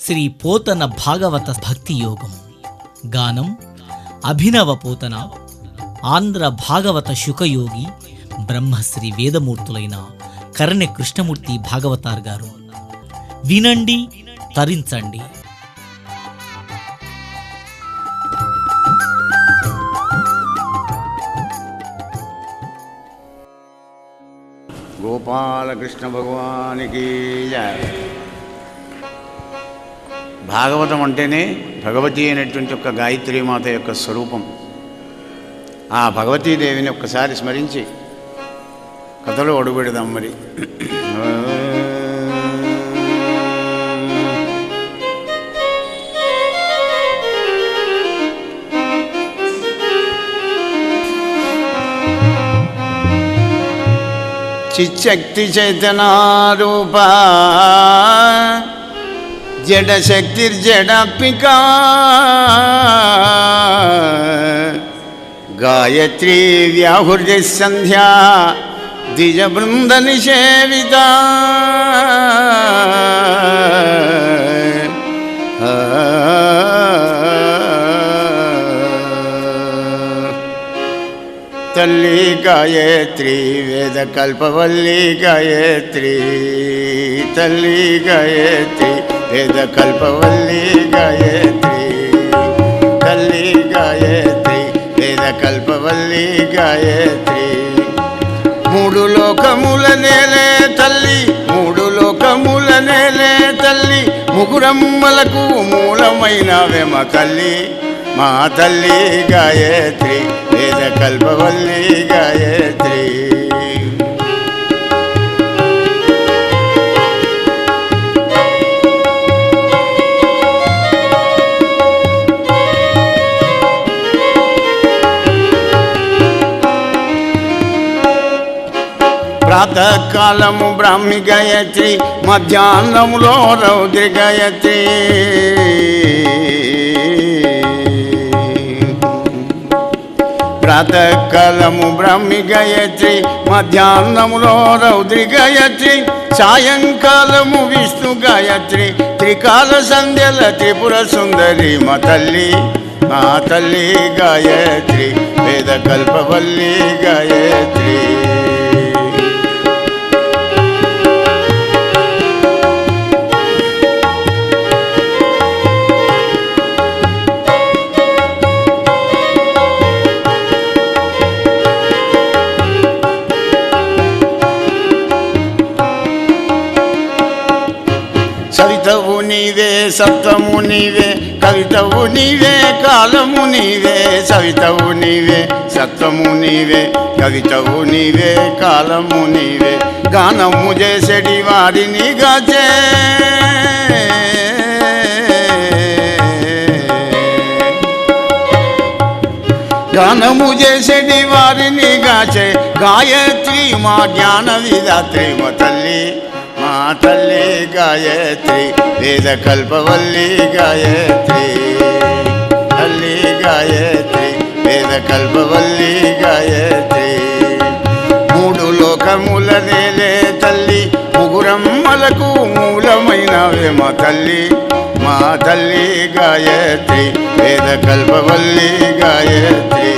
శ్రీ పోతన భాగవత భక్తి యోగం. గానం అభినవ పోతన, ఆంధ్ర భాగవత శుకయోగి, బ్రహ్మశ్రీ వేదమూర్తులైన కరణె కృష్ణమూర్తి భాగవతార్ గారు. వినండి, తరించండి. గోపాలకృష్ణ భగవానికి జయ. భాగవతం అంటేనే భగవతి అయినటువంటి ఒక గాయత్రీమాత యొక్క స్వరూపం. ఆ భగవతీదేవిని ఒక్కసారి స్మరించి కథలో అడుగుపెడదాం. మరి చిచ్చక్తి చైతన్యరూప జడశక్తిర్జడాత్మికా గాయత్రీ వ్యాహృతి సంధ్యా ద్విజబృంద నిషేవిత. తల్లి గాయత్రి వేద కల్పవల్లి గాయత్రి, తల్లి గాయత్రి వేద కల్పవల్లి గాయత్రి, తల్లి గాయత్రి వేద కల్పవల్లి గాయత్రి. మూడు లోకముల నేలే తల్లి, మూడు లోకముల నేలే తల్లి, ముగురమ్మలకు మూలమైనవే మా తల్లి, మా తల్లి గాయత్రి వేద కల్పవల్లి గాయత్రి. ప్రాతకాలము బ్రాహ్మి గాయత్రి, మధ్యాహ్నములో రౌద్రి గాయత్రి, ప్రాతకాలము బ్రాహ్మి గాయత్రి, మధ్యాహ్నములో రౌద్రి గాయత్రి, సాయంకాలము విష్ణు గాయత్రి, త్రికాల సంధ్యల త్రిపుర సుందరి మా తల్లి, మా తల్లి గాయత్రి వేద కల్పవల్లి గాయత్రి. సవితవు నీవే, సప్తము నీవే, కవితవు నీవే, కాలము నీవే. సవితవు నీవే, సప్తము నీవే, కవితవు నీవే, కాలము నీవే. గానము చేసడి వారిని గాచే, గానము చేసడి వారిని గాచే గాయత్రి మా జ్ఞాన విధాత్రి మా తల్లి, మా తల్లి గాయత్రి వేద కల్పవల్లి గాయత్రి, తల్లి గాయత్రి వేద కల్పవల్లి గాయత్రి. మూడు లోకముల నేలే తల్లి, ముగురమ్మలకు మూలమైనవే మా తల్లి, మా తల్లి గాయత్రి వేద కల్పవల్లి గాయత్రి.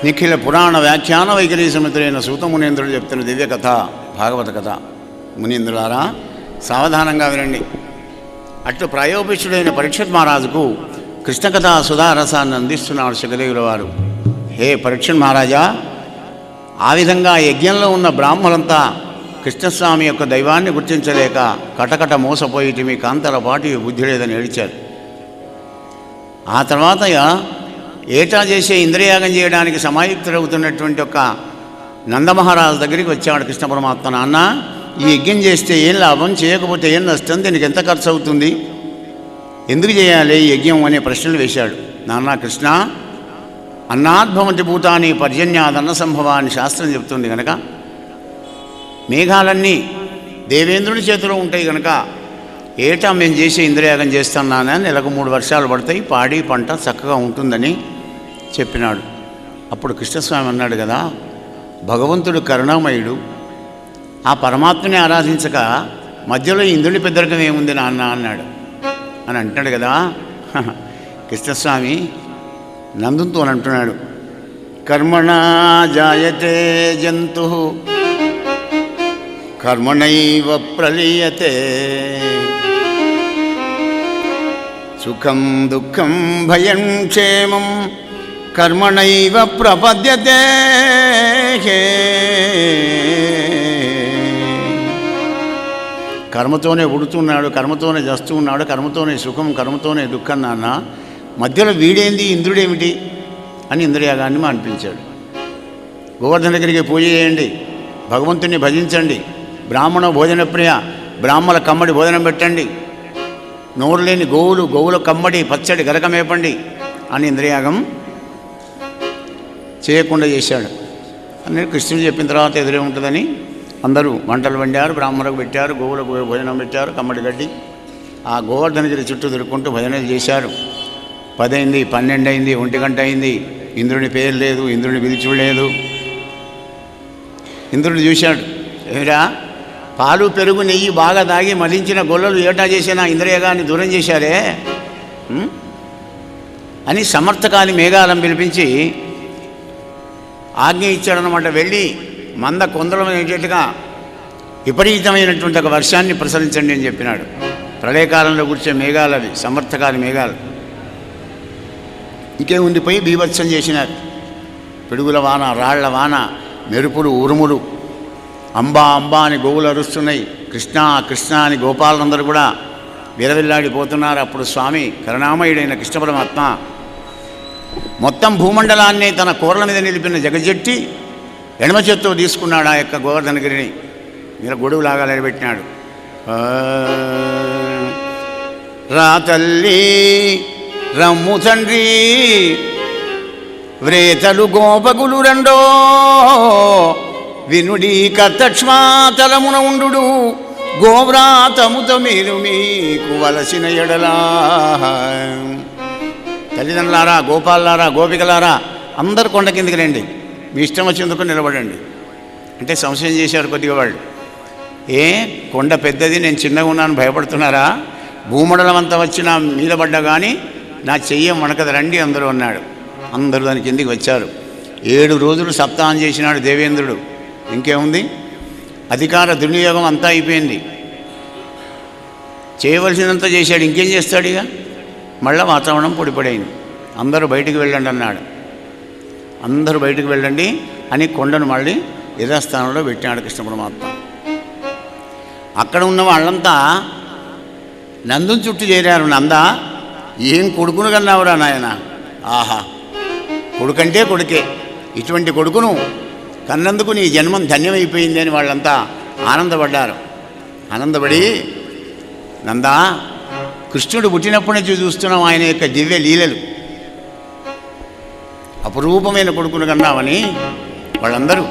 నిఖిల పురాణ వ్యాఖ్యాన వైఖరి సమితులైన సూత మునీంద్రుడు చెప్తున్న దివ్య కథ భాగవత కథ. మునీంద్రులారా సావధానంగా వినండి. అట్లు ప్రాయోపిష్ఠుడైన పరీక్షిత్ మహారాజుకు కృష్ణకథా సుధారసాన్ని అందిస్తున్నాడు శుకదేవుల వారు. హే పరీక్షిత్ మహారాజా, ఆ విధంగా యజ్ఞంలో ఉన్న బ్రాహ్మలంతా కృష్ణస్వామి యొక్క దైవాన్ని గుర్తించలేక కటకట మోసపోయి మీ కాంతల పాటి బుద్ధి లేదని ఏడిచారు. ఆ తర్వాత ఏటా చేసే ఇంద్రయాగం చేయడానికి సమాయుక్తులవుతున్నటువంటి ఒక నందమహారాజు దగ్గరికి వచ్చాడు కృష్ణ పరమాత్మ. నాన్న, ఈ యజ్ఞం చేస్తే ఏం లాభం, చేయకపోతే ఏం నష్టం, దీనికి ఎంత ఖర్చు అవుతుంది, ఎందుకు చేయాలి ఈ యజ్ఞం అనే ప్రశ్నలు వేశాడు. నాన్న కృష్ణ, అన్నాద్భవంతి భూతాని పర్జన్యాదన్న సంభవాన్ని శాస్త్రం చెబుతుంది కనుక మేఘాలన్నీ దేవేంద్రుని చేతిలో ఉంటాయి కనుక ఏటా మేము చేసే ఇంద్రయాగం చేస్తున్నానని నెలకు 3 వర్షాలు పడతాయి, పాడి పంట చక్కగా ఉంటుందని చెప్పినాడు. అప్పుడు కృష్ణస్వామి అన్నాడు కదా, భగవంతుడు కరుణామయుడు, ఆ పరమాత్మని ఆరాధించక మధ్యలో ఇంద్రుడి పెద్దరికం ఏముంది నాన్న అన్నాడు అని అంటాడు కదా. కృష్ణస్వామి నందుతో అంటున్నాడు, కర్మణా జాయతే జంతు కర్మణైవ ప్రలీయతే, సుఖం దుఃఖం భయం క్షేమం కర్మణైవ ప్రపద్యతే. కర్మతోనే ఉడుతున్నాడు, కర్మతోనే జస్తూ ఉన్నాడు, కర్మతోనే సుఖం, కర్మతోనే దుఃఖం నాన్న, మధ్యలో వీడేంది ఇంద్రుడేమిటి అని ఇంద్రయాగాన్ని అనిపించాడు. గోవర్ధన దగ్గరికి పూజ చేయండి, భగవంతుని భజించండి, బ్రాహ్మణ భోజన ప్రియ, బ్రాహ్మణ కమ్మడి భోజనం పెట్టండి, నోరు లేని గోవుల కమ్మడి పచ్చడి గరకమేపండి అని ఇంద్రయాగం చేయకుండా చేశాడు అని కృష్ణుడు చెప్పిన తర్వాత ఎదురే ఉంటుందని అందరూ వంటలు వండారు, బ్రాహ్మణులకు పెట్టారు, గోవులకు భోజనం పెట్టారు, కమ్మడి గడ్డి. ఆ గోవర్ధనగిరి చుట్టూ తిరుక్కుంటూ భజనలు చేశారు. 10 అయింది, 12 అయింది, 1 గంట అయింది, ఇంద్రుని పేరు లేదు, ఇంద్రుని పిలుచుడు లేదు. ఇంద్రుడు చూశాడు, ఏమిరా పాలు పెరుగు నెయ్యి బాగా తాగి మలించిన గొల్లలు ఏటా చేసినా ఇంద్రియగాన్ని దూరం చేశారే అని సమర్థకాలి మేఘాలం పిలిపించి ఆజ్ఞ ఇచ్చాడనమాట. వెళ్ళి మంద కొందరమైనట్టుగా విపరీతమైనటువంటి ఒక వర్షాన్ని ప్రసరించండి అని చెప్పినాడు. ప్రళయకాలంలో కూర్చే మేఘాలు అవి, సమర్థకాలి మేఘాలు. ఇంకేముంది, పోయి బీభత్సం చేసినారు. పిడుగుల వాన, రాళ్ల వాన, మెరుపులు, ఉరుములు, అంబా అంబా అని గోవులు అరుస్తున్నాయి, కృష్ణ కృష్ణ అని గోపాలందరూ కూడా విరవిల్లాడిపోతున్నారు. అప్పుడు స్వామి కరుణామయుడైన కృష్ణ పరమాత్మ మొత్తం భూమండలాన్ని తన కూరల మీద నిలిపిన జగజ్జట్టి ఎడమ చేత్తో తీసుకున్నాడు. ఆ యొక్క గోవర్ధనగిరిని ఇలా గొడుగులాగా నిలబెట్టినాడు. రా తల్లి రమ్ము తండ్రి వ్రేతలు గోపకులు రెండో వినుడి కర్తక్ష్మాతలమున ఉండు గోవ్రాతముతో మీరు మీకు వలసిన ఎడలా. తల్లిదండ్రులారా, గోపాలారా, గోపికలారా అందరు కొండ కిందికి రండి, మీ ఇష్టం వచ్చేందుకు నిలబడండి అంటే సంశయం చేశారు కొద్దిగా వాళ్ళు. కొండ పెద్దది, నేను చిన్నగా ఉన్నాను భయపడుతున్నారా? భూమండలం అంతా వచ్చినా మీద పడ్డా కానీ నా చెయ్యం వణకదు, రండి అందరూ అన్నాడు. అందరూ దాని కిందికి వచ్చారు. 7 రోజులు సప్తాహం చేసినాడు దేవేంద్రుడు. ఇంకేముంది, అధికార దుర్వినియోగం అంతా అయిపోయింది, చేయవలసినంత చేశాడు, ఇంకేం చేస్తాడు? ఇక మళ్ళీ వాతావరణం పొడిపడైంది. అందరూ బయటికి వెళ్ళండి అన్నాడు. అందరూ బయటికి వెళ్ళండి అని కొండను మళ్ళీ యథాస్థానంలో పెట్టాడు కృష్ణ పరమాత్మ. అక్కడ ఉన్న వాళ్ళంతా నందుని చుట్టూ చేరారు. నందా, ఏం కొడుకును కన్నావురా నాయన, ఆహా కొడుకంటే కొడుకే, ఇటువంటి కొడుకును కన్నందుకు నీ జన్మం ధన్యమైపోయింది అని వాళ్ళంతా ఆనందపడ్డారు. ఆనందపడి, నందా కృష్ణుడు పుట్టినప్పటి నుంచి చూస్తున్నాం ఆయన యొక్క దివ్య లీలలు, అపురూపమైన కొడుకును కన్నామని వాళ్ళందరూ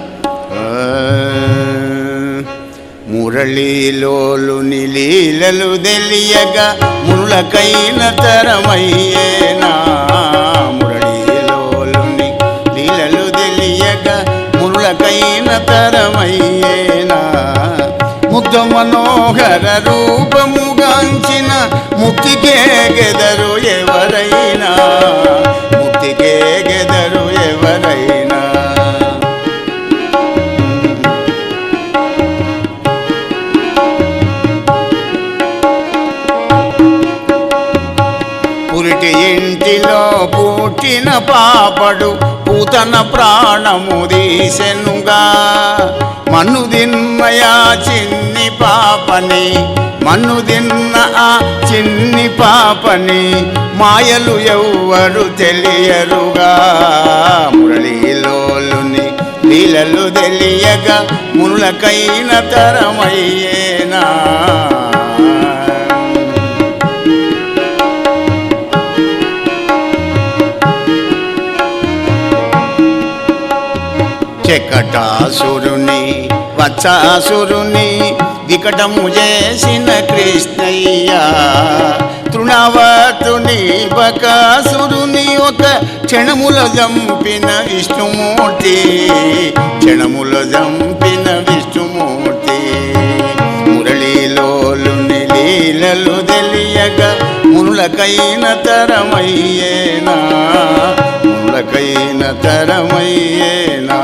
మురళీలోలుని లీలలు తెలియగా ముళ్ళకైన తరమయ్యేనా. మురళీలోలుని లీలలు తెలియగా ముళ్ళకైన తరమయ్యేనా. ముగ్ధ మనోహర రూపముగాంచిన ముక్తికే గెదరు ఎవరైనా, ముక్తికే గెదరు ఎవరైనా. పురిటి ఇంటిలో పుట్టిన పాపడు పూతన ప్రాణము తీసెనుగా. మన్ను తిన్నయా చిన్ని పాపని, మన్ను తిన్న ఆ చిన్ని పాపని మాయలు ఎవ్వరు తెలియరుగా. మురళీలోలుని లీలలు తెలియగా మునులకైన తరమయ్యేనా. చెకటాసురుని వత్సాసురుని వికటము చేసిన కృష్ణయ్య. తృణవతుని బకాసురుని ఒక క్షణములో జంపిన విష్ణుమూర్తి, క్షణములో జంపిన విష్ణుమూర్తి. మురళీలోలుని లీలలు తెలియగా మునులకైన తరమయ్యేనా, మునులకైన తరమయ్యేనా.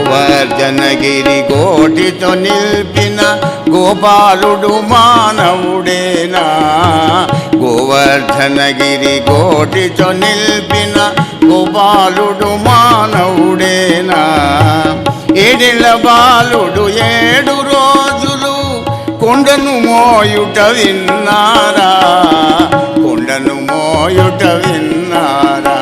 గోవర్ధనగిరి కోటితో నిల్పిన గోపాలుడు మానవుడేనా, గోవర్ధనగిరి కోటితో నిల్పిన గోపాలుడు మానవుడేనా. ఏడేళ్ల బాలుడు 7 రోజులు కొండను మోయుట విన్నారా, కొండను మోయుట విన్నారా.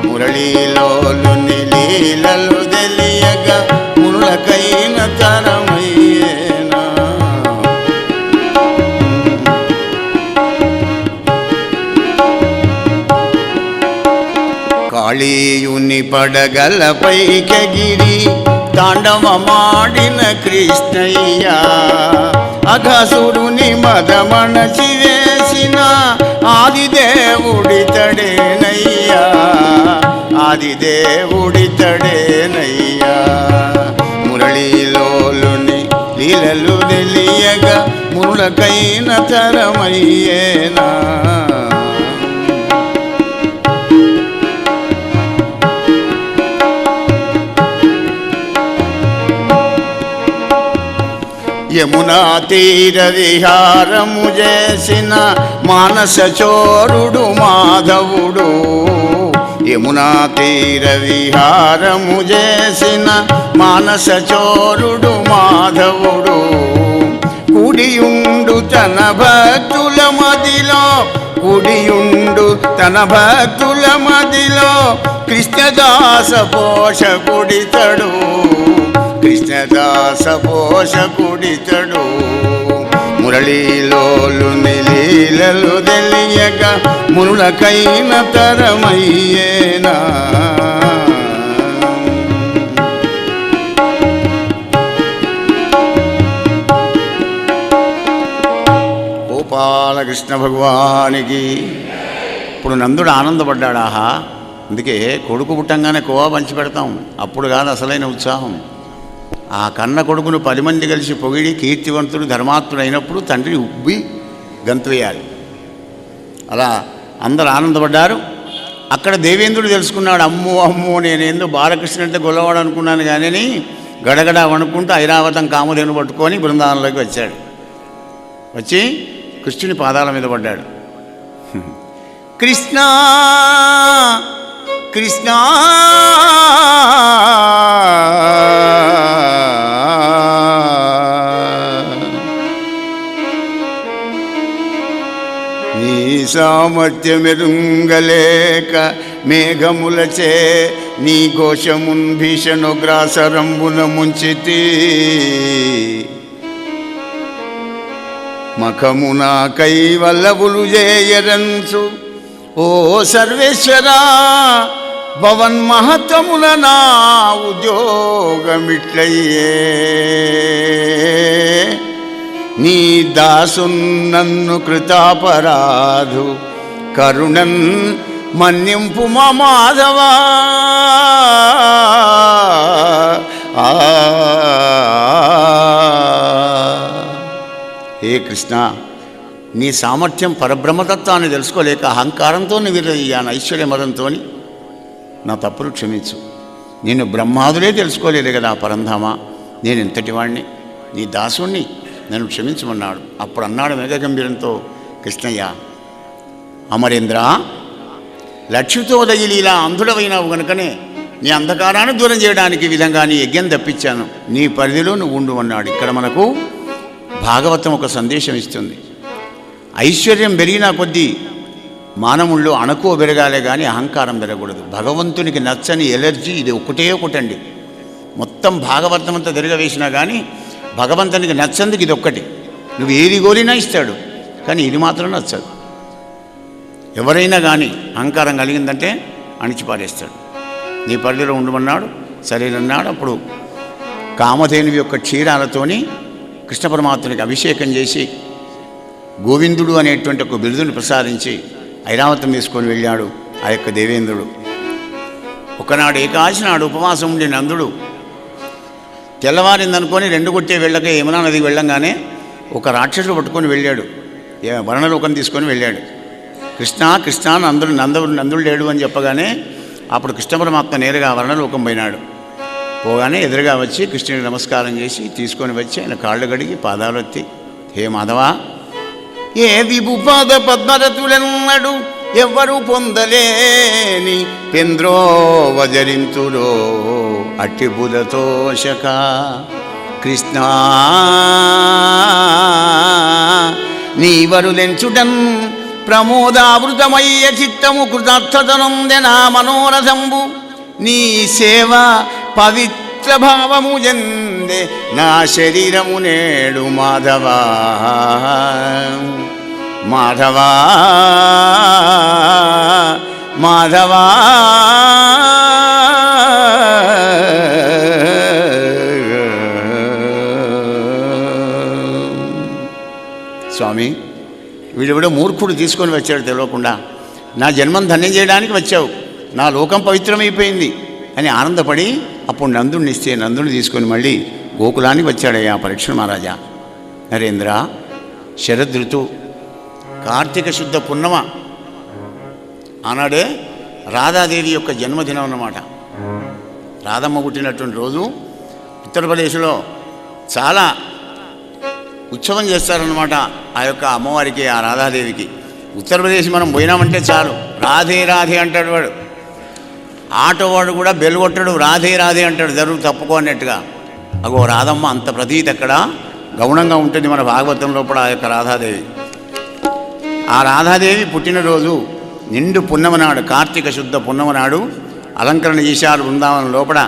మురళీలోలుని లీలలు తెలియగా మునులకైన తరమయ్యేనా. కాళీయుని పడగలపై కెగిరి తాండవమాడిన కృష్ణయ్య, అఘసురుని మదమణచి వేసిన ఆదిదేవుడితడేనయ్యా, ఆదిదేవుడితడేనయ్యా. మురళీలోలుని లీలలు తెలియగా మునులకైన తరమయ్యేనా. యమునా తీర విహారము చేసిన మానస చోరుడు మాధవుడు, యమునా తీర విహారము చేసిన మానస చోరుడు మాధవుడు. కుడియుండు తన భక్తుల మదిలో, కుడియుండు తన భక్తుల మదిలో కృష్ణదాస పోషకుడితడు, కృష్ణదాస పోషకుడితడు. మురళీలోలుని లీలలు తెలియగా మునులకైన తరమయ్యేనా. గోపాలకృష్ణ భగవానికి. ఇప్పుడు నందుడు ఆనందపడ్డాడాహా. అందుకే కొడుకు పుట్టంగానే కోవా పంచి పెడతాం, అప్పుడు కాదు అసలైన ఉత్సాహం. ఆ కన్న కొడుకును 10 మంది కలిసి పొగిడి కీర్తివంతుడు ధర్మాత్ముడు అయినప్పుడు తండ్రి ఉబ్బి గంతు వేయాలి. అలా అందరూ ఆనందపడ్డారు. అక్కడ దేవేంద్రుడు తెలుసుకున్నాడు, అమ్మో అమ్మో నేనేందో బాలకృష్ణ అంటే గొల్లవాడు అనుకున్నాను కానీ గడగడ వణుకుంటూ ఐరావతం కామధేను పట్టుకొని బృందావనంలోకి వచ్చాడు. వచ్చి కృష్ణుని పాదాల మీద పడ్డాడు. కృష్ణ కృష్ణ నీ సామర్థ్యమెరుంగలేక మేఘములచే నీ ఘోషమున్ భీషణుగ్రాసరంబున ముంచితి. మఖమున కైవల్లవులు జేయరంచు ఓ సర్వేశ్వరా, భవన్ మహత్వముల నా ఉద్యోగమిట్లయ్యే. నీ దాసున్నన్ను కృతాపరాధు కరుణన్ మన్నింపు మా మాధవా. హే కృష్ణ, నీ సామర్థ్యం పరబ్రహ్మతత్వాన్ని తెలుసుకోలేక అహంకారంతో విరయ్యాను, ఐశ్వర్య మదంతో. నా తప్పులు క్షమించు. నేను బ్రహ్మాదులే తెలుసుకోలేదు కదా పరంధామా, నేను ఎంతటి వాణ్ణి, నీ దాసుణ్ణి, నన్ను క్షమించమన్నాడు. అప్పుడు అన్నాడు మేఘగంభీరంతో, కృష్ణయ్య అమరేంద్ర, లక్ష్మితో దగిలీలా అంధుడవైనావు కనుకనే నీ అంధకారాన్ని దూరం చేయడానికి విధంగా నీ యజ్ఞం తప్పించాను, నీ పరిధిలో నువ్వు ఉండు అన్నాడు. ఇక్కడ మనకు భాగవతం ఒక సందేశం ఇస్తుంది. ఐశ్వర్యం పెరిగినా కొద్దీ మానవుల్లో అణకువ పెరగాలే కానీ అహంకారం పెరగకూడదు. భగవంతునికి నచ్చని ఎలర్జీ ఇది ఒకటే ఒకటండి. మొత్తం భాగవతం అంతా తిరగవేసినా కానీ భగవంతునికి నచ్చందుకు ఇది ఒక్కటి. నువ్వు ఏది కోరినా ఇస్తాడు, కానీ ఇది మాత్రం నచ్చదు. ఎవరైనా కానీ అహంకారం కలిగిందంటే అణిచిపారేస్తాడు. నీ పరిధిలో ఉండమన్నాడు, సరేనన్నాడు. అప్పుడు కామధేనువి యొక్క క్షీరాలతోని కృష్ణ పరమాత్మనికి అభిషేకం చేసి గోవిందుడు అనేటువంటి ఒక బిరుదుని ప్రసాదించి ఐరావతం తీసుకొని వెళ్ళాడు ఆ యొక్క దేవేంద్రుడు. ఒకనాడు ఏకాదశి నాడు ఉపవాసం ఉండే నందుడు తెల్లవారిందనుకొని 2 కొట్టే వెళ్ళక యమునా నదికి వెళ్ళంగానే ఒక రాక్షసుడు పట్టుకొని వెళ్ళాడు, వర్ణలోకం తీసుకొని వెళ్ళాడు. కృష్ణ కృష్ణ నందుడు లేడు అని చెప్పగానే అప్పుడు కృష్ణ పరమాత్మ నేరుగా వర్ణలోకం పోయినాడు. పోగానే ఎదురుగా వచ్చి కృష్ణుడికి నమస్కారం చేసి తీసుకొని వచ్చి ఆయన కాళ్ళు గడిగి పాదాలు ఎత్తి, హే మాధవా, ఏ విభుపాద పద్మరతులెన్నడు ఎవ్వరు పొందలేని పెంద్రోవజరింతుడో అట్టి బుధతోషక కృష్ణ నీవరులెంచుటన్ ప్రమోదావృతమయ్య చిత్తము కృతార్థతనొందెనా మనోరథంబు నీ సేవ పవిత్ర భావము జందే నా శరీరము నేడు మాధవా మాధవా మాధవా. స్వామి, వీడెవడో మూర్ఖుడు తీసుకొని వచ్చాడు తెలియకుండా. నా జన్మం ధన్యం చేయడానికి వచ్చావు, నా లోకం పవిత్రమైపోయింది అని ఆనందపడి అప్పుడు నందుడిని ఇస్తే నందుని తీసుకొని మళ్ళీ గోకులానికి వచ్చాడయ్యా పరీక్ష మహారాజా. నరేంద్ర, శరదృతు కార్తీక శుద్ధ పున్నమ ఆనాడే రాధాదేవి యొక్క జన్మదినం అన్నమాట. రాధమ్మ పుట్టినటువంటి రోజు ఉత్తరప్రదేశ్లో చాలా ఉత్సవం చేస్తారన్నమాట ఆ యొక్క అమ్మవారికి, ఆ రాధాదేవికి. ఉత్తరప్రదేశ్ మనం పోయినామంటే చాలు రాధే రాధే అంటాడు వాడు. ఆటోవాడు కూడా బెల్ కొట్టాడు, రాధే రాధే అంటాడు, జరుగు తప్పుకో అన్నట్టుగా. అగో రాధమ్మ అంత ప్రతీతి అక్కడ గౌణంగా ఉంటుంది మన భాగవతం లోపల ఆ యొక్క రాధాదేవి. ఆ రాధాదేవి పుట్టినరోజు నిండు పున్నమనాడు, కార్తీక శుద్ధ పున్నమనాడు అలంకరణ చేశారు బృందావనం లోపల.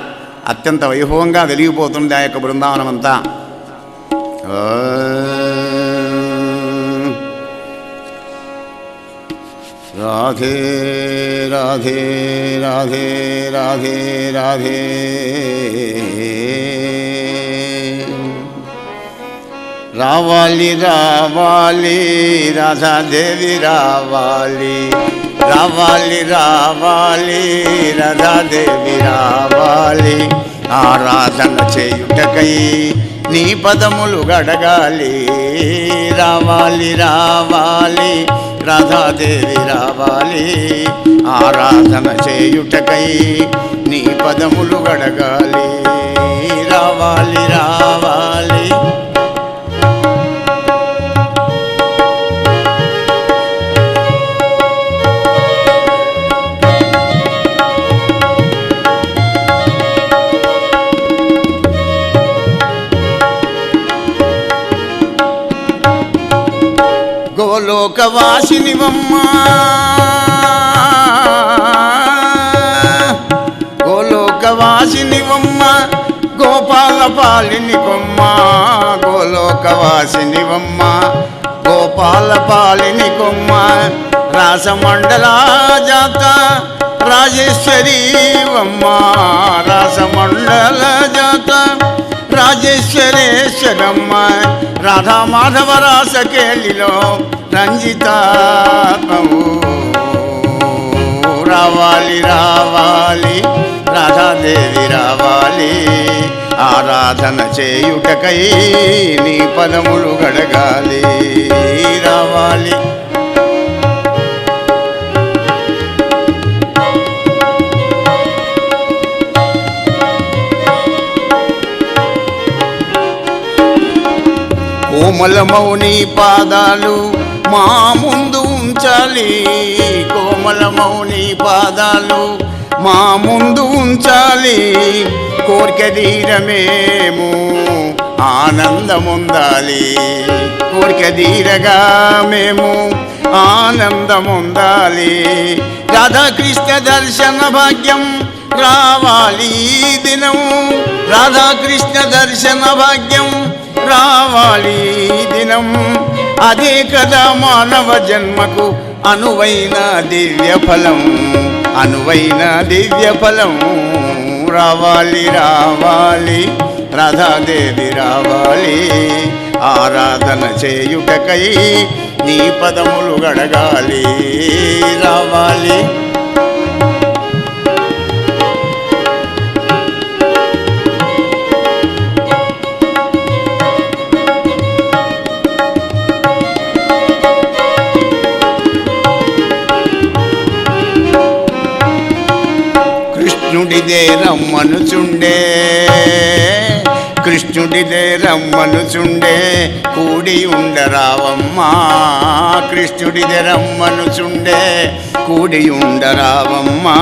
అత్యంత వైభవంగా వెలిగిపోతుంది ఆ యొక్క బృందావనం అంతా. రాధే రాధే రాధే రాధే రాధే రావాలి రావాలి రాధాదేవి రావాలి రావాలి రావాలి రాధాదేవి రావాలి ఆరాధన చేయుటకై నీ పదములు గడగాలి రావాలి రావాలి రాధాదేవి రావాలి ఆరాధన చేయుటకై నీ పదములు గడగాలి రావాలి రావాలి. గోలోకవాసినివమ్మ గోలోకవాసినివమ్మ గోపాల పాలిని కొమ్మ గోలోకవాసినివమ్మ గోపాల పాలిని కొమ్మ రాసమండల జాత రాజేశ్వరీవమ్మ రాసమండల జాత రాజేశ్వరేశ్వరమ్మ రాధా మాధవ రాసకేళిలో రంజితాత్మవు రావాలి రావాలి రాధాదేవి రావాలి ఆరాధన చేయుటకై నీ పదములు గడగాలి రావాలి. కోమలమౌని పాదాలు మా ముందు ఉంచాలి కోమలమౌని పాదాలు మా ముందు ఉంచాలి కోరిక తీరమేము ఆనందముందాలి కోరిక తీరగా మేము ఆనందముందాలి రాధాకృష్ణ దర్శన భాగ్యం రావాలి దినం రాధాకృష్ణ దర్శన భాగ్యం రావాలి దినం అదే కదా మానవ జన్మకు అనువైన దివ్య ఫలం, అనువైన దివ్య ఫలం. రావాలి రావాలి రాధాదేవి రావాలి, ఆరాధన చేయుటకై నీ పదములు గడగాలి. రావాలి కృష్ణుడిదే రమ్మనుచుండే, కృష్ణుడిదే రమ్మనుచుండే, కూడి ఉండరావమ్మా. కృష్ణుడిదే రమ్మనుచుండే, కూడి ఉండరావమ్మా.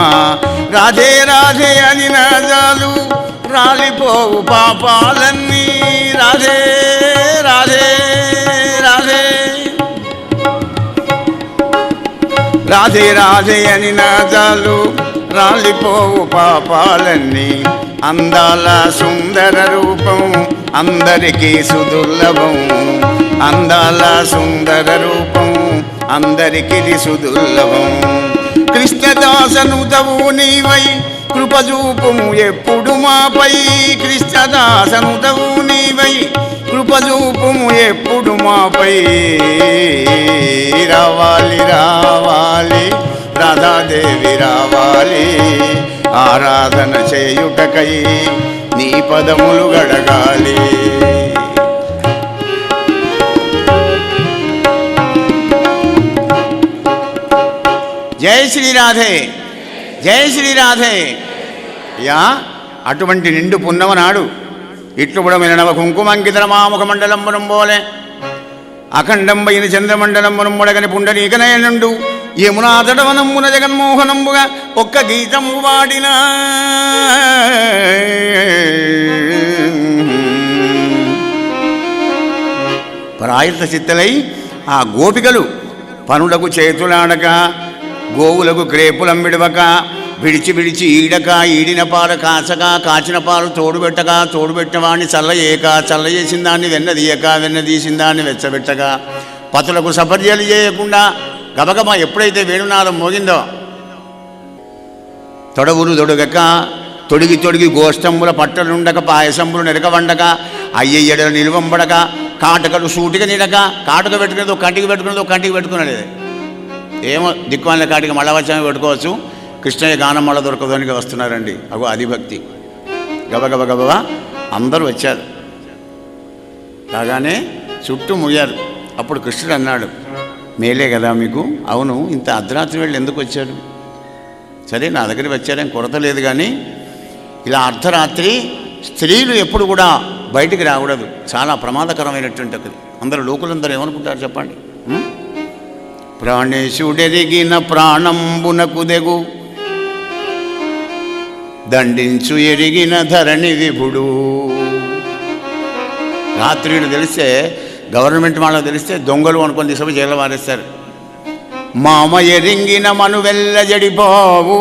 రాధే రాధే అని నాదాలు రాలిపోవు పాపాలన్నీ. రాధే రాధే రాధే రాధే రాధే అని నాదాలు రాలిపోవు పాపాలన్నీ. అందాల సుందర రూపం అందరికీ సుదుర్లభం, అందాల సుందర రూపం అందరికీ సుదుర్లభం. కృష్ణదాసనుతవు నీవై కృపజూపుము ఎప్పుడు మాపై. కృష్ణదాసనుతవు నీవై కృపజూపుము ఎప్పుడు మాపై. రావాలి రావాలి రాధాదేవి రావాలి, ఆరాధన చేయుటకై నీ పదములు గడగాలి. జై శ్రీ రాధే, జై శ్రీ రాధే. యా అటువంటి నిండు పున్నమ నాడు ఇట్లు కూడా వినవ కుంకుమంకితర మాముఖ మండలంబునం పోలే అఖండంబైన చంద్రమండలంబునం ముడగని పుండరీకనయనుండు యమునా తటవనమ్మున జగన్మోహనంబుగా ఒక్క గీతము వాడినా. ప్రాయత చిత్తలై ఆ గోపికలు పనులకు చేతులాడక, గోవులకు క్రేపులం విడవక, విడిచి విడిచి ఈడక, ఈడిన పాలు కాచక, కాచిన పాలు తోడుబెట్టక, తోడుబెట్టిన వాడిని చల్లయేక, చల్లయేసిన దాన్ని వెన్నదీయక, వెన్నదీసిన దాన్ని వెచ్చబెట్టక, పతులకు సపర్యలు చేయకుండా గబగబ ఎప్పుడైతే వేణునాదం మోగిందో తొడవులు దొడగక, తొడిగి తొడిగి గోష్టంబుల పట్టలుండక, పాయసంబులు నెరక వండక, అయ్యయ్యడలు నిలువంబడక, కాటకలు సూటిగా నిడక, కాటుక పెట్టుకునేదో కంటికి పెట్టుకునేదో కంటికి పెట్టుకునేది. ఏమో దిక్కుమాల కాటికి మళ్ళా వచ్చామే పెట్టుకోవచ్చు, కృష్ణయ్య గానం మళ్ళా దొరకదోనికి వస్తున్నారండి. అగో అది భక్తి. గబగబ గబగబ అందరూ వచ్చారు. రాగానే చుట్టూ ముయ్యారు. అప్పుడు కృష్ణుడు అన్నాడు, మేలే కదా మీకు? అవును, ఇంత అర్ధరాత్రి వెళ్ళి ఎందుకు వచ్చారు? సరే నా దగ్గరికి వచ్చారేం కొరత లేదు, కానీ ఇలా అర్ధరాత్రి స్త్రీలు ఎప్పుడు కూడా బయటికి రాకూడదు, చాలా ప్రమాదకరమైనటువంటి ఒకటి. అందరూ లోకులందరూ ఏమనుకుంటారు చెప్పండి? ప్రాణేశుడెరిగిన ప్రాణంబునకు దెగు, దండించు ఎరిగిన ధరణి విభుడు. రాత్రిడు తెలిస్తే, గవర్నమెంట్ వాళ్ళకు తెలిస్తే దొంగలు అనుకొని తీసుకు జైలు వారేస్తారు. మామ ఎరింగిన మను వెళ్ళ జడిపోవు,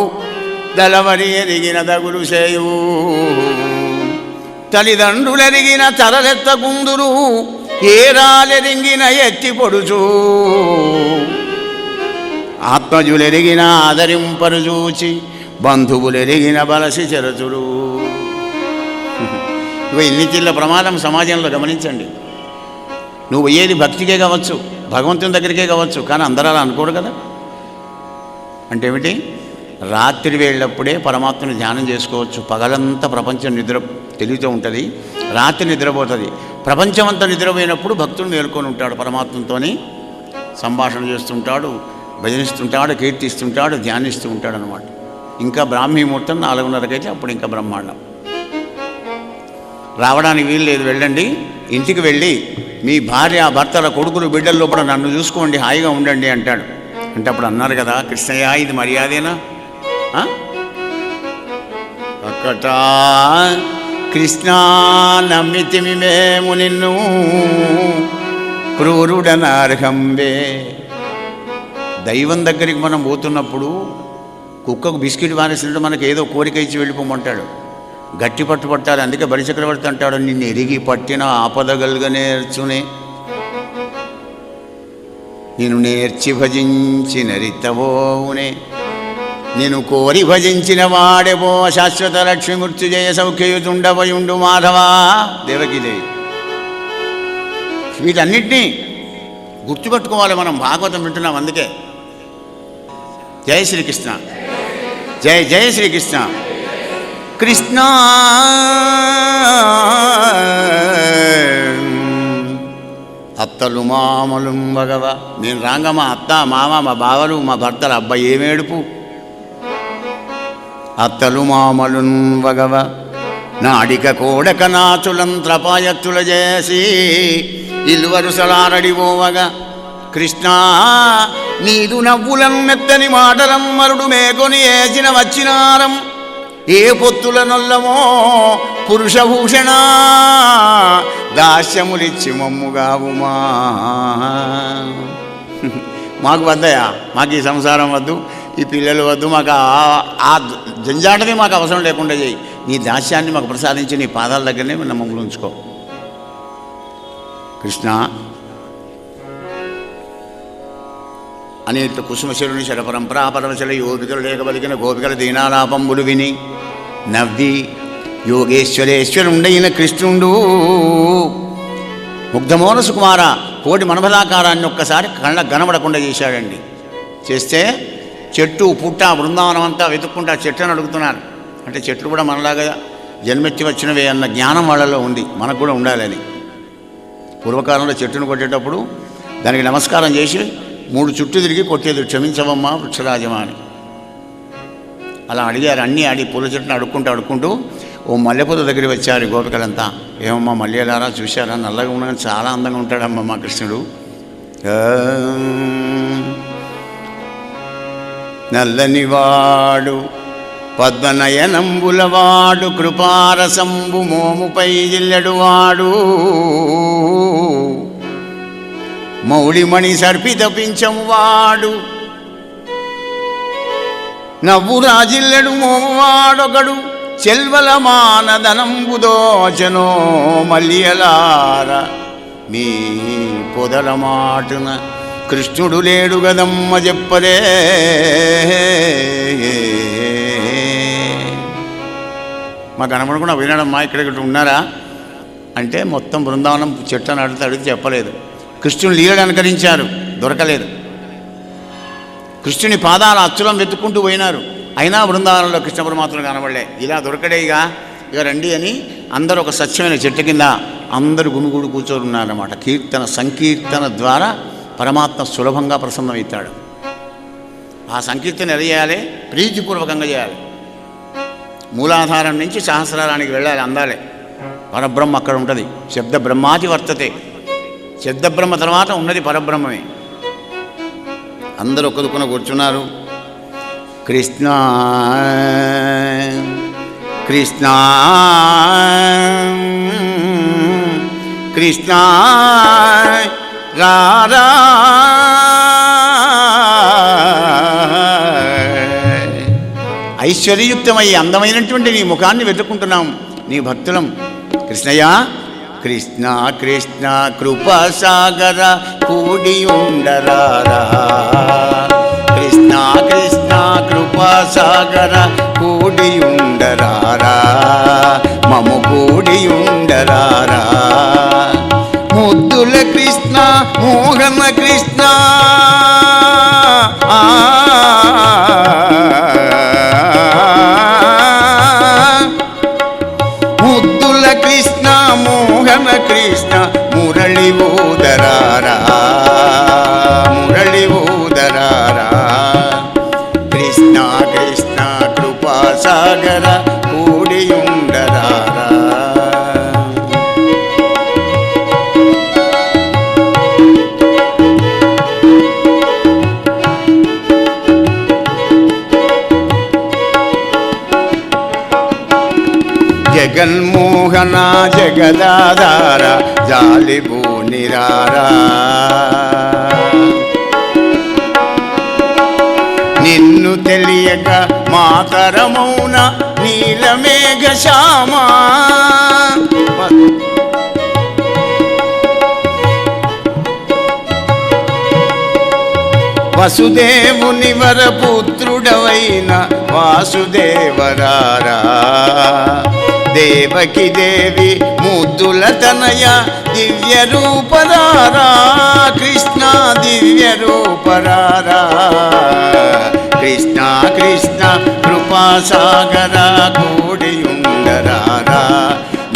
దళవరి ఎరిగిన దగులు చేయు. తల్లిదండ్రులెరిగిన తలలెత్త గుందురు, ఏరాలెరింగిన ఎత్తి పొడుచు. ఆత్మజులెరిగిన ఆదరింపరు చూచి, బంధువులెరిగిన బలసి చెరచుడు. ఇన్ని చిల్ల ప్రమాదం సమాజంలో గమనించండి. నువ్వు ఏది భక్తికే కావచ్చు, భగవంతుని దగ్గరికే కావచ్చు, కానీ అందరూ అలా అనుకోరు కదా. అంటే ఏమిటి? రాత్రి వేళ్ళప్పుడే పరమాత్మని ధ్యానం చేసుకోవచ్చు. పగలంతా ప్రపంచం నిద్ర తెలివితో ఉంటుంది, రాత్రి నిద్రపోతుంది. ప్రపంచమంతా నిద్రపోయినప్పుడు భక్తుడు మేల్కొని ఉంటాడు, పరమాత్మతో సంభాషణ చేస్తుంటాడు, భజనిస్తుంటాడు, కీర్తిస్తుంటాడు, ధ్యానిస్తూ ఉంటాడు అన్నమాట. ఇంకా బ్రాహ్మీ ముహూర్తం 4:30కైతే అప్పుడు ఇంకా బ్రహ్మాండం. రావడానికి వీలు లేదు, వెళ్ళండి. ఇంటికి వెళ్ళి మీ భార్య, భర్తల, కొడుకులు, బిడ్డల లోపల నన్ను చూసుకోండి, హాయిగా ఉండండి అంటాడు. అంటే అప్పుడు అన్నారు కదా, కృష్ణయ్య ఇది మర్యాదేనా? అక్కట కృష్ణ నమ్మితిమి మేము నిన్ను, క్రూరుడనార్హంబే. దైవం దగ్గరికి మనం పోతున్నప్పుడు కుక్కకు బిస్కెట్ వారేసినట్టు మనకు ఏదో కోరిక ఇచ్చి వెళ్ళిపోమంటాడు. గట్టి పట్టు పట్టాలి. అందుకే బలిచక్రవర్తి అంటాడు, నిన్ను ఎరిగి పట్టిన ఆపదగలుగా నేర్చునే. నేను నేర్చి భజించిన రితవోనే నేను కోరి భజించిన వాడెవో శాశ్వత లక్ష్మి మృత్యుజయ సౌఖ్యయుతుండవయుండు మాధవా దేవకీదేవి. వీటన్నిటినీ గుర్తుపెట్టుకోవాలి మనం. భాగవతం వింటున్నాం అందుకే. జయ శ్రీకృష్ణ, జయ జయ శ్రీకృష్ణ. కృష్ణ అత్తలు మామలు భగవ. నేను రాంగ మా అత్త మామ మా బావలు మా భర్తలు అబ్బాయి ఏమేడుపు. అత్తలు మామలు వగవ నాడిక కోడక నాచులంత్రపాయత్తుల చేసి ఇల్వరుసలారడివోవగా. కృష్ణ నీదు నవ్వులం మెత్తని మాటలం మరుడు మేకొని ఏచిన వచ్చినారం ఏ పొత్తుల నొల్లమో పురుషభూషణ దాస్యములిచ్చి మమ్ముగావుమా. మాకు వద్దయా, మాకు ఈ సంసారం వద్దు, ఈ పిల్లలు వద్దు, మాకు ఆ జంజాటమే మాకు అవసరం లేకుండా చేయి. నీ దాస్యాన్ని మాకు ప్రసాదించి నీ పాదాల దగ్గరనే మమ్మల్ని ఉంచుకో. కృష్ణ అనేక కుసుమశరుని శరపరంపరా పరమశల యోగికలు లేక పలికిన గోపికల దీనాలాపంబులు విని నవ్వి యోగేశ్వరేశ్వరుండైన కృష్ణుండు ముగ్ధమోన సుకుమార కోటి మనభలాకారాన్ని ఒక్కసారి కళ్ళ కనబడకుండా చేశాడండి. చేస్తే చెట్టు పుట్ట బృందావనం అంతా వెతుక్కుంటా చెట్లను అడుగుతున్నారు. అంటే చెట్లు కూడా మనలాగా జన్మెత్తి వచ్చినవే అన్న జ్ఞానం వాళ్ళలో ఉంది, మనకు కూడా ఉండాలని. పూర్వకాలంలో చెట్టును కొట్టేటప్పుడు దానికి నమస్కారం చేసి 3 చుట్టూ తిరిగి కొట్టేది, క్షమించవమ్మా వృక్షరాజమా అని. అలా అడిగారు. అన్నీ ఆడి పూల చెట్టును అడుక్కుంటూ ఓ మల్లెపూత దగ్గరికి వచ్చారు గోపికలంతా. ఏమమ్మా మల్లెలారా చూశారా, నల్లగా ఉన్నాను, చాలా అందంగా ఉంటాడమ్మా మా కృష్ణుడు. నల్లనివాడు పద్మనయనంబులవాడు కృపారసంబు మోముపై జిల్లెడువాడు మౌళిమణి సర్పితపించమువాడు నవ్వు రాజిల్లెడు మోమువాడొకడు చెల్వల మానదనంబుదోచనో మల్లియలార మీ పొదల మాటున కృష్ణుడు లేడు గదమ్మ చెప్పరే. మాకు కనబడకుండా వినడమ్మా ఇక్కడ ఉన్నారా అంటే మొత్తం బృందావనం చెట్టు అడిగితే చెప్పలేదు. కృష్ణుని లీలను అనుకరించారు, దొరకలేదు. కృష్ణుని పాదాల అచ్చులం వెతుక్కుంటూ పోయినారు, అయినా బృందావనంలో కృష్ణ పరమాత్మను కనబడలే. ఇలా దొరకడే ఇక రండి అని అందరూ ఒక స్వచ్ఛమైన చెట్టు కింద అందరూ గుమిగూడు కూర్చొని ఉన్నారన్నమాట. కీర్తన సంకీర్తన ద్వారా పరమాత్మ సులభంగా ప్రసన్నమవుతాడు. ఆ సంకీర్తన ఎలా చేయాలి? ప్రీతిపూర్వకంగా చేయాలి. మూలాధారం నుంచి సహస్రారానికి వెళ్ళాలి, అందాలే. పరబ్రహ్మ అక్కడ ఉంటుంది. శబ్ద బ్రహ్మాది వర్తతే. శబ్దబ్రహ్మ తర్వాత ఉన్నది పరబ్రహ్మమే. అందరూ ఒక్కదుకున కూర్చున్నారు. కృష్ణ కృష్ణ కృష్ణ రారా ఐశ్వర్యయుక్తమై అందమైనటువంటి నీ ముఖాన్ని వెతుక్కుంటున్నాం, నీ భక్తులం. కృష్ణయ్య కృష్ణ కృష్ణ కృపాసాగర కూడియుండరారా. కృష్ణ కృష్ణ కృపాసాగర కూడియుండరారా. మము కూడియుండరారా. ముద్దుల కృష్ణ మోహన కృష్ణ ముద్దుల కృష్ణ మోహన కృష్ణ మురళి ఊదరారా. మురళి ఊదరారా. కృష్ణ కృష్ణ కృపాసాగర కూడియుండరారా. జగన్మోహన జగదాధార జాలిబూనిరారా. నిన్ను తెలియక మాతరమౌన నీలమేఘ శ్యామా. వసుదేవుని వరపుత్రుడవైన వాసుదేవరారా, దేవకి దేవి ముద్దుల తనయ దివ్య రూపరారా, కృష్ణ దివ్య రూపరారా, కృష్ణ కృష్ణ కృపాసాగర కూడియుండరారా,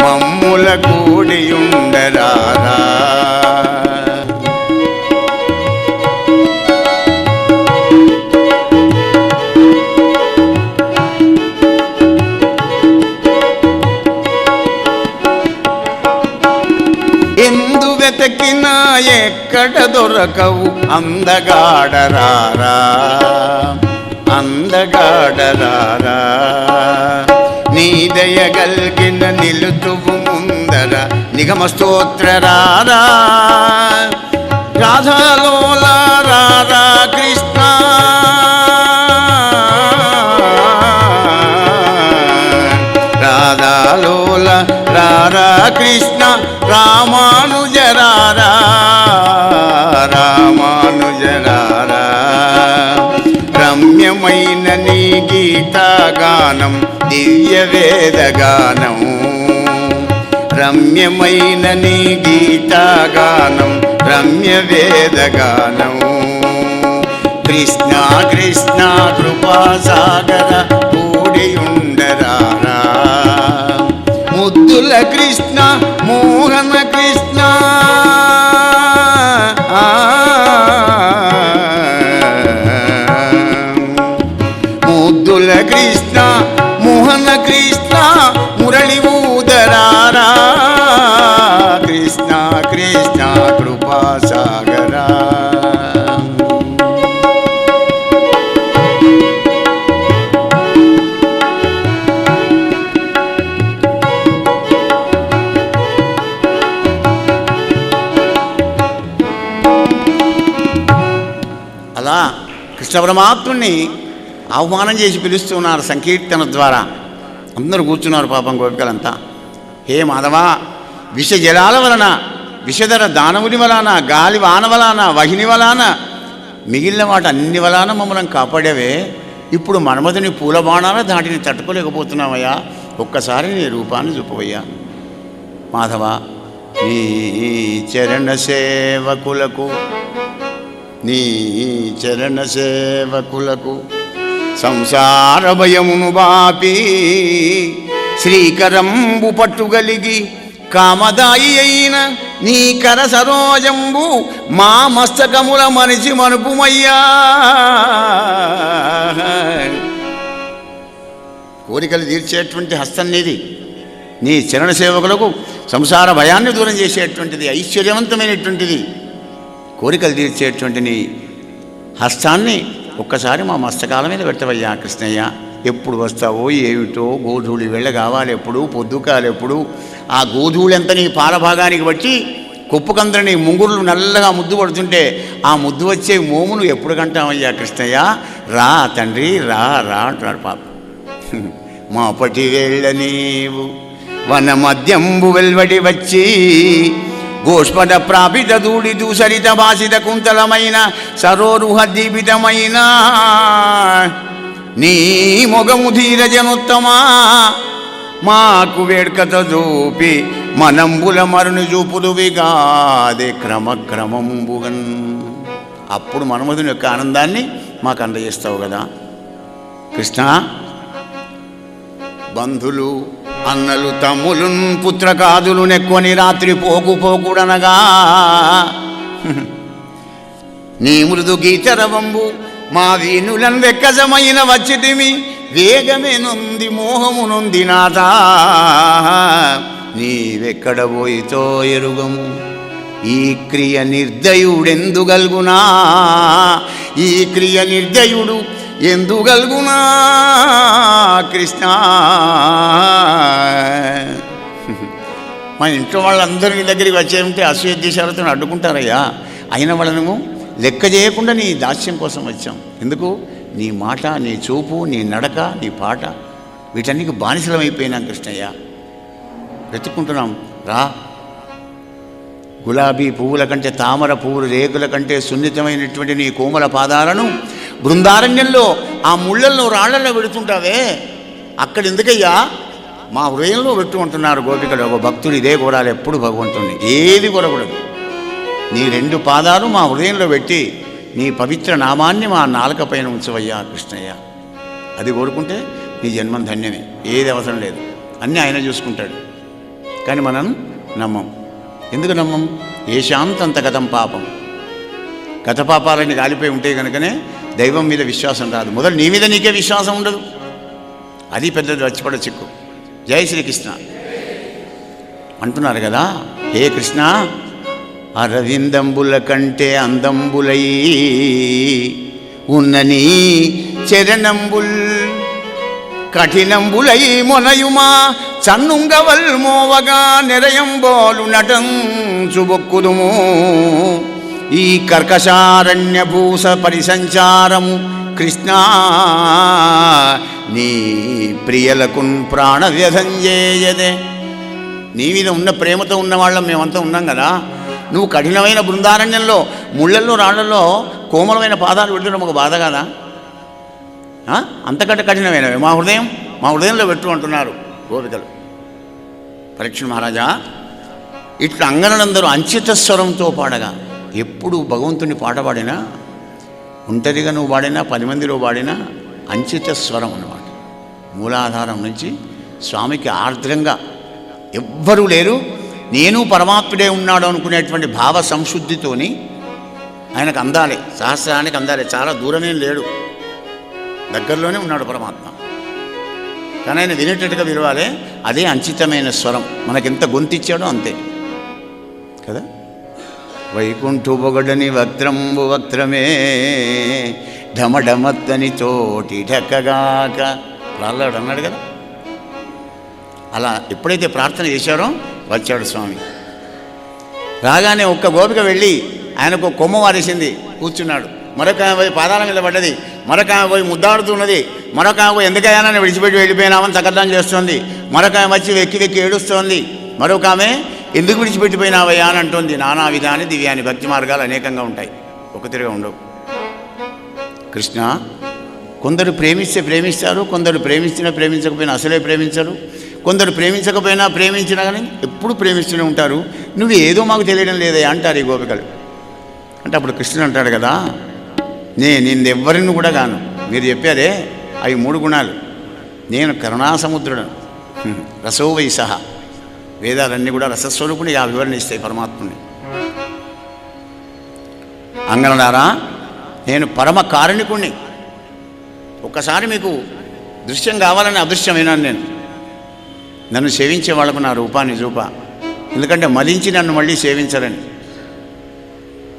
మమ్ముల కూడియుండరారా. ఎందు వెతకినా ఎక్కడ దొరకవు అందగాడరారా, అందగాడరారా, నీ దయగల్గిన నిలుతువు ముందర నిగమ స్తోత్రరారా, రాధాలోల రారా కృష్ణ, రాధాలోల రారా కృష్ణ, రామానుజరారా, రామానుజరారా, రమ్యమైన నీ గీతాగానం దివ్య వేదగానం, రమ్యమైన నీ గీతాగానం రమ్య వేదగానం, కృష్ణ కృష్ణ కృపాసాగర కూడియుండరారా, ముద్దుల కృష్ణ మోహన కృష్ణ, ముద్దుల కృష్ణ మోహన కృష్ణ, మురళి ఊదరారా, కృష్ణ కృష్ణ కృపాసాగరా. అలా కృష్ణ పరమాత్ముని ఆహ్వానం చేసి పిలుస్తున్నారు సంకీర్తన ద్వారా. అందరూ కూర్చున్నారు పాపం గోపికలంతా. హే మాధవా, విష జలాల వలన, విషధర దానవుని వలన, గాలి వాన వలన, వహిని వలన, మిగిలిన వాటి అన్ని వలన మమ్మల్ని కాపాడేవే. ఇప్పుడు మన్మధుని పూల బాణాల దాటిని తట్టుకోలేకపోతున్నావయ్యా. ఒక్కసారి నీ రూపాన్ని చూపవయ్యా. మాధవ, నీ చరణ సేవకులకు, నీ చరణ సేవకులకు సంసార భయమును బాపి శ్రీకరంబు పట్టుగలిగి కామదాయి అయిన నీ కర సరోజంబు మా మస్తకముల మనిషి మనుపుమయ్యా. కోరికలు తీర్చేటువంటి హస్తం నీది. నీ చరణ సేవకులకు సంసార భయాన్ని దూరం చేసేటువంటిది, ఐశ్వర్యవంతమైనటువంటిది, కోరికలు తీర్చేటువంటి నీ హస్తాన్ని ఒక్కసారి మా మస్తకాల మీద పెట్టవయ్యా కృష్ణయ్య. ఎప్పుడు వస్తావో ఏమిటో, గోధూళి వెళ్ళ కావాలి ఎప్పుడు, పొద్దుకాలు ఎప్పుడు, ఆ గోధూళి అంతా నీ పాలభాగానికి బట్టి కుప్పకందరిని ముంగురులు నల్లగా ముద్దు పడుతుంటే ఆ ముద్దు వచ్చే మోమును ఎప్పుడు కంటామయ్యా కృష్ణయ్య. రా తండ్రి, రా రా అంటున్నాడు పాప. మాపటి వేళ్ళ నీవు వన మద్యంబు వెల్వడి వచ్చి గోష్పద ప్రాపిత దూడి దూసరిత భాసిత కుంతలమైన సరోరుహ దీపితమైన నీ మొగము ధీరజనుత్తమా మాకు వేడ్కత చూపి మనంబుల మరుని చూపుదువిగాదే క్రమక్రమంబుగన్. అప్పుడు మన్మధుని యొక్క ఆనందాన్ని మాకు అందజేస్తావు కదా కృష్ణ. బంధులు అన్నలు తమ్ములున్ పుత్రకాదులు నెక్కొని రాత్రి పోకుడనగా నీ మృదు గీచరవంబు మా వీనులను వెక్కజమైన వచ్చితిమి వేగమే నొంది మోహము నొంది నాథా. నీవెక్కడ పోయితో ఎరుగము ఈ క్రియ నిర్దయుడెందుగల్గునా, ఈ క్రియ నిర్దయుడు ఎందుగల్గునా కృష్ణ. మా ఇంట్లో వాళ్ళందరూ నీ దగ్గరికి వచ్చేమంటే అసూయ దేశాలతో అడ్డుకుంటారయ్యా. అయిన వాళ్ళను లెక్క చేయకుండా నీ దాస్యం కోసం వచ్చాం. ఎందుకు? నీ మాట, నీ చూపు, నీ నడక, నీ పాట, వీటన్నికి బానిసలమైపోయినాం కృష్ణయ్య. వెతుక్కుంటున్నాం. రా, గులాబీ పువ్వుల కంటే, తామర పువ్వుల రేకుల కంటే సున్నితమైనటువంటి నీ కోమల పాదాలను బృందారణ్యంలో ఆ ముళ్ళల్లో రాళ్లలో పెడుతుంటావే, అక్కడ ఎందుకయ్యా మా హృదయంలో పెట్టు అంటున్నారు గోపికలు. ఒక భక్తుడు ఇదే కోరాలి ఎప్పుడు భగవంతుణ్ణి, ఏది కోరకూడదు. నీ 2 పాదాలు మా హృదయంలో పెట్టి నీ పవిత్ర నామాన్ని మా నాలుక పైన ఉంచవయ్యా కృష్ణయ్య. అది కోరుకుంటే నీ జన్మం ధన్యమే, ఏది అవసరం లేదు, అన్నీ ఆయన చూసుకుంటాడు. కానీ మనం నమ్మం. ఎందుకు నమ్మం? ఏ శాంతంత గతం పాపం. గత పాపాలన్నీ కాలిపోయి ఉంటే కనుకనే దైవం మీద విశ్వాసం రాదు. మొదలు నీ మీద నీకే విశ్వాసం ఉండదు, అది పెద్దది వచ్చిపడ చిక్కు. జై శ్రీకృష్ణ అంటున్నారు కదా. హే కృష్ణ, అరవిందంబుల కంటే అందంబులై ఉన్ననీ చరణంబుల్ కఠినంబులై మొనయుమా చన్నుంగవల్ మోవగా నిరయంబోలు నటంచుబొక్కుదుము. ఈ కర్కశారణ్యభూస పరిసంచారము కృష్ణ నీ ప్రియలకున్ ప్రాణవ్యధంజేయదే. నీ మీద ఉన్న ప్రేమతో ఉన్న వాళ్ళం మేమంతా ఉన్నాం కదా. నువ్వు కఠినమైన బృందారణ్యంలో ముళ్ళల్లో రాళ్లలో కోమలమైన పాదాలు పెడుతున్నాం, ఒక బాధ కదా? అంతకంటే కఠినమైనవి మా హృదయంలో పెట్టు అంటున్నారు గోపికలు. పరీక్ష మహారాజా, ఇట్లా అంగనందరూ అంచిత స్వరంతో పాడగా, ఎప్పుడు భగవంతుని పాట పాడినా, ఒంటరిగా నువ్వు పాడినా 10 మందిలో పాడినా అంచిత స్వరం అన్నమాట. మూలాధారం నుంచి స్వామికి ఆర్ద్రంగా ఎవ్వరూ లేరు, నేను పరమాత్ముడే ఉన్నాడు అనుకునేటువంటి భావ సంశుద్ధితోని ఆయనకు అందాలి, సహస్రానికి అందాలి. చాలా దూరమేం లేడు, దగ్గరలోనే ఉన్నాడు పరమాత్మ. కానీ ఆయన వినేటట్టుగా విలవాలి. అదే అంచితమైన స్వరం. మనకెంత గొంతిచ్చాడో అంతే కదా. వైకుంఠు బొగడని వక్త్రంబు వక్త్రమే ఢమఢమత్తని తోటి ఢక్కగాక రాళ్ళాడు అన్నాడు కదా. అలా ఎప్పుడైతే ప్రార్థన చేశారో వచ్చాడు స్వామి. రాగానే ఒక్క గోపిక వెళ్ళి ఆయనకు కొమ్మ వారేసింది, కూర్చున్నాడు. మరొక పోయి పాదాల మీద పడ్డది, మరొక పోయి ముద్దాడుతున్నది, మరొక పోయి ఎందుకైనా విడిచిపెట్టి వెళ్ళిపోయినామని తగద్దం చేస్తోంది, మరొక వచ్చి వెక్కి వెక్కి ఏడుస్తోంది, మరొక ఆమె ఎందుకు విడిచిపెట్టిపోయినావయ్యా అని అంటోంది. నానా విధాని దివ్యాని భక్తి మార్గాలు అనేకంగా ఉంటాయి, ఒకతిరిగా ఉండవు. కృష్ణ, కొందరు ప్రేమిస్తే ప్రేమిస్తారు, కొందరు ప్రేమించకపోయినా అసలే ప్రేమించరు, కొందరు ప్రేమించకపోయినా ప్రేమించినా కానీ ఎప్పుడు ప్రేమిస్తూనే ఉంటారు. నువ్వు ఏదో మాకు తెలియడం లేదే అంటారు ఈ గోపికలు. అంటే అప్పుడు కృష్ణుడు అంటాడు కదా, నేను ఎవ్వరిని కూడా గాను. మీరు చెప్పారే అవి 3 గుణాలు. నేను కరుణాసముద్రుడను, రసోవై సహా. వేదాలన్నీ కూడా రసస్వరూపుని ఆ వివరణ ఇస్తాయి పరమాత్ముని. అంగనలారా, నేను పరమ కారుణికుణ్ణి. ఒక్కసారి మీకు దృశ్యం కావాలని అదృశ్యమైనాను నేను. నన్ను సేవించే వాళ్ళకు నా రూపాన్ని చూపా, ఎందుకంటే మలించి నన్ను మళ్ళీ సేవించరని.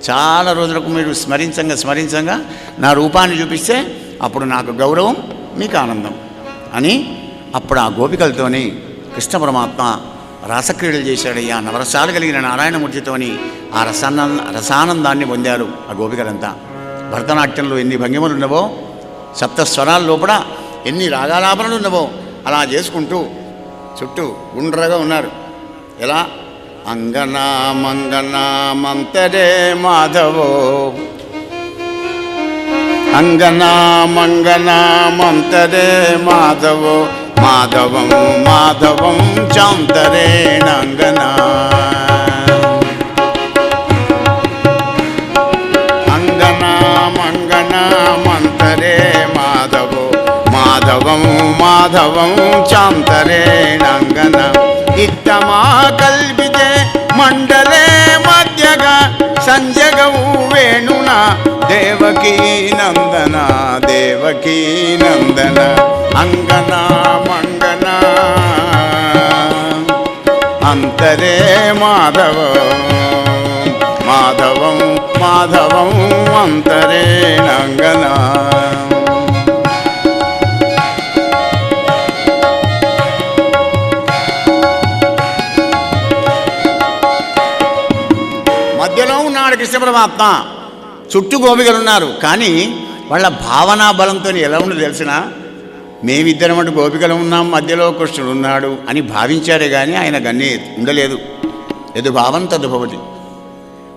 చాలా రోజులకు మీరు స్మరించంగా నా రూపాన్ని చూపిస్తే అప్పుడు నాకు గౌరవం, మీకు ఆనందం అని అప్పుడు ఆ గోపికలతోని కృష్ణ పరమాత్మ రసక్రీడలు చేశాడయ్యా. నవరసాలు కలిగిన నారాయణమూర్తితోని ఆ రసానందాన్ని పొందారు ఆ గోపికలంతా. భరతనాట్యంలో ఎన్ని భంగిమలు ఉన్నవో, 7 స్వరాల లోపల ఎన్ని రాగాలాపనలు ఉన్నవో అలా చేసుకుంటూ చుట్టూ గుండ్రగా ఉన్నారు. ఎలా? అంగనా మంగనా మంతరే మాధవో, అంగనా మంగనా మంతరే మాధవో, మాధవం మాధవం చాంతరేణంగనా. అంగనా మంగనా మంతరే మాధవో, మాధవం మాధవం చాంతరేణంగన. ఇత్తమా కల్పితే మండలే మధ్యగా సంజగవు వేణున దేవకీ నందన దేవకీ నందన. అంగనా మంగనా అంతరే మాధవ, మాధవం మాధవం అంతరే నంగనా. మధ్యలో ఉన్నాడు కృష్ణ పరమాత్మ, చుట్టూ గోపికలు ఉన్నారు. కానీ వాళ్ళ భావనా బలంతో ఎలా ఉండదు తెలిసిన, మేమిద్దరం అటు గోపికలు ఉన్నాం, మధ్యలో కృష్ణుడు ఉన్నాడు అని భావించాడే కానీ ఆయన గన్నీ ఉండలేదు. ఎదు భావం తద్భవతి.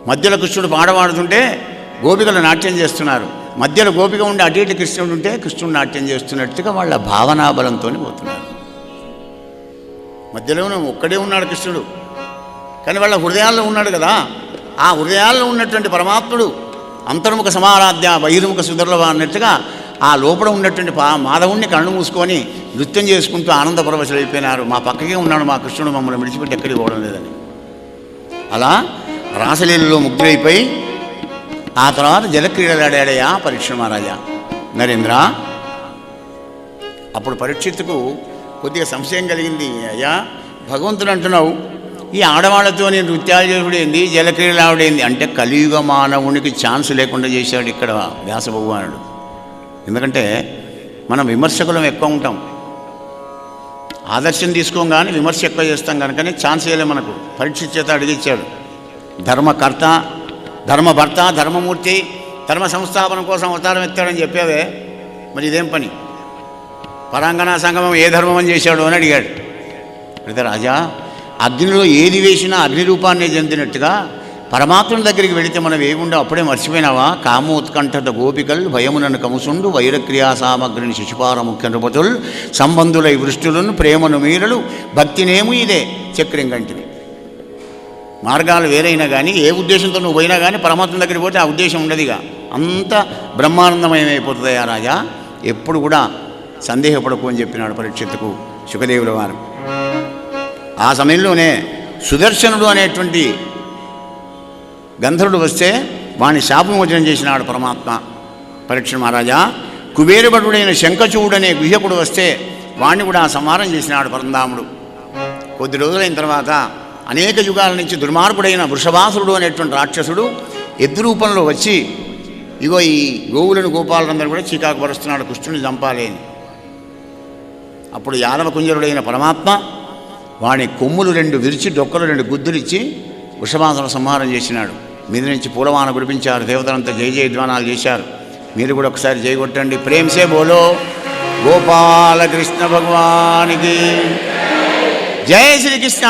మధ్యలో కృష్ణుడు పాడవాడుతుంటే గోపికలు నాట్యం చేస్తున్నారు. మధ్యలో గోపిక ఉండి అటు ఇటు కృష్ణుడు ఉంటే కృష్ణుడు నాట్యం చేస్తున్నట్టుగా వాళ్ళ భావనాబలంతో పోతున్నారు. మధ్యలోనే ఒక్కడే ఉన్నాడు కృష్ణుడు, కానీ వాళ్ళ హృదయాల్లో ఉన్నాడు కదా. ఆ హృదయాల్లో ఉన్నటువంటి పరమాత్ముడు అంతర్ముఖ సమారాధ్య బహిర్ముఖ సుదర్లభ అన్నట్టుగా ఆ లోపల ఉన్నటువంటి మాధవుణ్ణి కళ్ళు మూసుకొని నృత్యం చేసుకుంటూ ఆనందపరవశులు అయిపోయినారు. మా పక్కకే ఉన్నాడు మా కృష్ణుడు, మమ్మల్ని విడిచిపెట్టి ఎక్కడికి పోవడం లేదని. అలా రాసలీలలో ముగ్ధులైపోయి ఆ తర్వాత జలక్రీడలాడాడయా పరీక్ష మహారాజా నరేంద్ర. అప్పుడు పరీక్షిత్తుకు కొద్దిగా సంశయం కలిగింది. అయ్యా భగవంతుడు అంటున్నావు, ఈ ఆడవాళ్లతో నేను నృత్యాలు చేసుడు ఏంది, జలక్రీడలు ఆవిడేంది అంటే కలియుగ మానవునికి ఛాన్స్ లేకుండా చేశాడు ఇక్కడ వ్యాస భగవానుడు. ఎందుకంటే మనం విమర్శకులం ఎక్కువ ఉంటాం, ఆదర్శం తీసుకోం కానీ విమర్శ ఎక్కువ చేస్తాం కనుకనే ఛాన్స్ చేయలే మనకు. పరీక్ష చేత అడిగిచ్చాడు. ధర్మకర్త, ధర్మభర్త, ధర్మమూర్తి, ధర్మ సంస్థాపన కోసం అవతారం ఎత్తాడని చెప్పావే, మరి ఇదేం పని? పరాంగణ సంగమం ఏ ధర్మం అని చేశాడు అని అడిగాడు. అయితే రాజా, అగ్నిలో ఏది వేసినా అగ్ని రూపాన్నే చెందినట్టుగా పరమాత్మని దగ్గరికి వెళితే మనం ఏముండో అప్పుడే మర్చిపోయినావా? కామోత్కంఠత గోపికల్ భయమునను కముసుండు వైరక్రియా సామగ్రిని శిశుపార ముఖ్య నృపతులు సంబంధులై వృష్టులను ప్రేమను మీరలు భక్తినేమో ఇదే చక్రం కంటివి. మార్గాలు వేరైనా కానీ ఏ ఉద్దేశంతో నువ్వు పోయినా కానీ పరమాత్మ దగ్గరికి పోతే ఆ ఉద్దేశం ఉండదుగా. అంత బ్రహ్మానందమయమైపోతుందయా రాజా, ఎప్పుడు కూడా సందేహపడకు అని చెప్పినాడు పరీక్షిత్తుకు శుకదేవుల వారు. ఆ సమయంలోనే సుదర్శనుడు అనేటువంటి గంధర్వుడు వస్తే వాణ్ణి శాపమోచనం చేసినాడు పరమాత్మ. పరీక్ష మహారాజా, కుబేరభటుడైన శంఖచూడనే గుహ్యకుడు వస్తే వాణ్ణి కూడా సంహారం చేసినాడు పరంధాముడు. కొద్ది రోజులైన తర్వాత అనేక యుగాల నుంచి దుర్మార్గుడైన వృషభాసురుడు అనేటువంటి రాక్షసుడు ఎద్దు రూపంలో వచ్చి ఇగో ఈ గోవులను గోపాలందరూ కూడా చీకాకు పరుస్తున్నాడు, కృష్ణుని చంపాలి అని. అప్పుడు యాదవ కుంజరుడైన పరమాత్మ వాని కొమ్ములు 2 విరిచి డొక్కలు 2 గుద్దులిచ్చి వృషభాసుర సంహారం చేసినాడు. మీద నుంచి పూలవాన కురిపించారు, దేవతలంతా జయ జయధ్వానాలు చేశారు. మీరు కూడా ఒకసారి జయ కొట్టండి. ప్రేమ్సే బోలో గోపాలకృష్ణ భగవానికి జయ శ్రీకృష్ణ,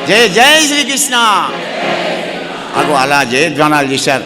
జయ జయ శ్రీకృష్ణ. అలా జయధ్వానాలు చేశారు.